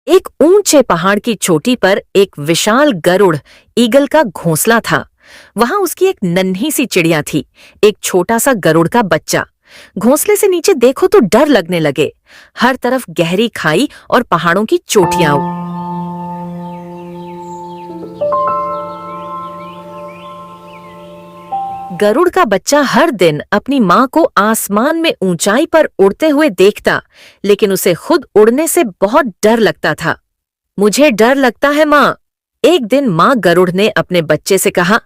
एक ऊंचे पहाड़ की चोटी पर एक विशाल गरुड़ ईगल का घोंसला था। वहां उसकी एक नन्ही सी चिड़िया थी, एक छोटा सा गरुड़ का बच्चा। घोंसले से नीचे देखो तो डर लगने लगे। हर तरफ गहरी खाई और पहाड़ों की चोटियां। गरुड़ का बच्चा हर दिन अपनी माँ को आसमान में ऊंचाई पर उड़ते हुए देखता, लेकिन उसे खुद उड़ने से बहुत डर लगता था। मुझे डर लगता है माँ। एक दिन माँ गरुड़ ने अपने बच्चे से कहा,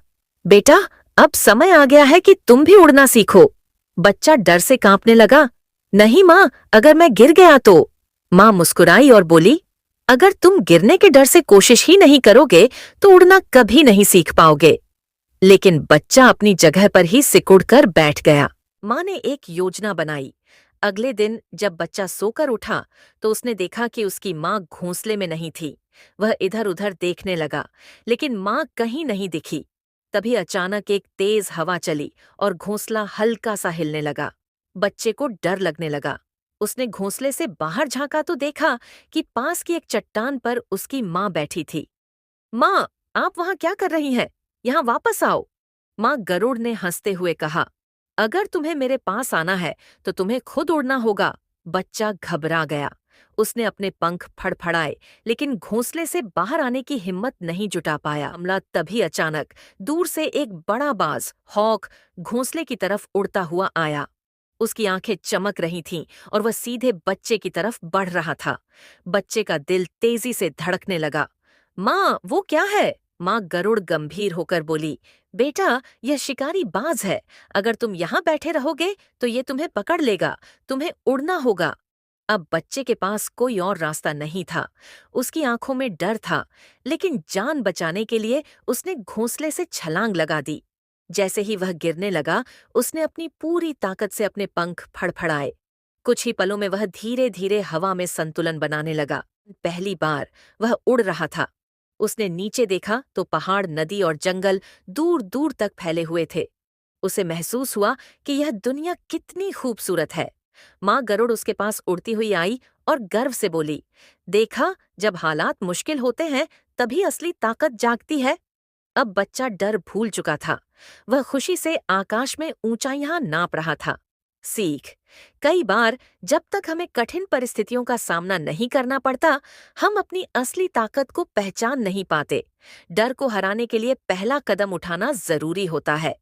बेटा, अब समय आ गया है कि तुम भी उड़ना सीखो। बच्चा डर से कांपने लगा। नहीं माँ, अगर मैं गिर गया तो। माँ मुस्कुराई और बोली, अगर तुम गिरने के डर से कोशिश ही नहीं करोगे तो उड़ना कभी नहीं सीख पाओगे। लेकिन बच्चा अपनी जगह पर ही सिकुड़ कर बैठ गया। माँ ने एक योजना बनाई। अगले दिन जब बच्चा सोकर उठा तो उसने देखा कि उसकी माँ घोंसले में नहीं थी। वह इधर उधर देखने लगा, लेकिन माँ कहीं नहीं दिखी। तभी अचानक एक तेज हवा चली और घोंसला हल्का सा हिलने लगा। बच्चे को डर लगने लगा। उसने घोंसले से बाहर झांका तो देखा कि पास की एक चट्टान पर उसकी माँ बैठी थी। माँ, आप वहां क्या कर रही हैं? यहाँ वापस आओ। माँ गरुड़ ने हंसते हुए कहा, अगर तुम्हें मेरे पास आना है तो तुम्हें खुद उड़ना होगा। बच्चा घबरा गया। उसने अपने पंख फड़फड़ाए, लेकिन घोंसले से बाहर आने की हिम्मत नहीं जुटा पाया। हमला तभी अचानक दूर से एक बड़ा बाज हॉक घोंसले की तरफ उड़ता हुआ आया। उसकी आंखें चमक रही थीं और वह सीधे बच्चे की तरफ बढ़ रहा था। बच्चे का दिल तेजी से धड़कने लगा। माँ, वो क्या है? माँ गरुड़ गंभीर होकर बोली, बेटा, यह शिकारी बाज है। अगर तुम यहाँ बैठे रहोगे तो ये तुम्हें पकड़ लेगा। तुम्हें उड़ना होगा। अब बच्चे के पास कोई और रास्ता नहीं था। उसकी आंखों में डर था, लेकिन जान बचाने के लिए उसने घोंसले से छलांग लगा दी। जैसे ही वह गिरने लगा, उसने अपनी पूरी ताकत से अपने पंख फड़फड़ाए। कुछ ही पलों में वह धीरे धीरे हवा में संतुलन बनाने लगा। पहली बार वह उड़ रहा था। उसने नीचे देखा तो पहाड़, नदी और जंगल दूर दूर तक फैले हुए थे। उसे महसूस हुआ कि यह दुनिया कितनी खूबसूरत है। माँ गरुड़ उसके पास उड़ती हुई आई और गर्व से बोली, देखा, जब हालात मुश्किल होते हैं तभी असली ताकत जागती है। अब बच्चा डर भूल चुका था। वह खुशी से आकाश में ऊंचाइयां नाप रहा था। सीख: कई बार जब तक हमें कठिन परिस्थितियों का सामना नहीं करना पड़ता, हम अपनी असली ताकत को पहचान नहीं पाते। डर को हराने के लिए पहला कदम उठाना जरूरी होता है।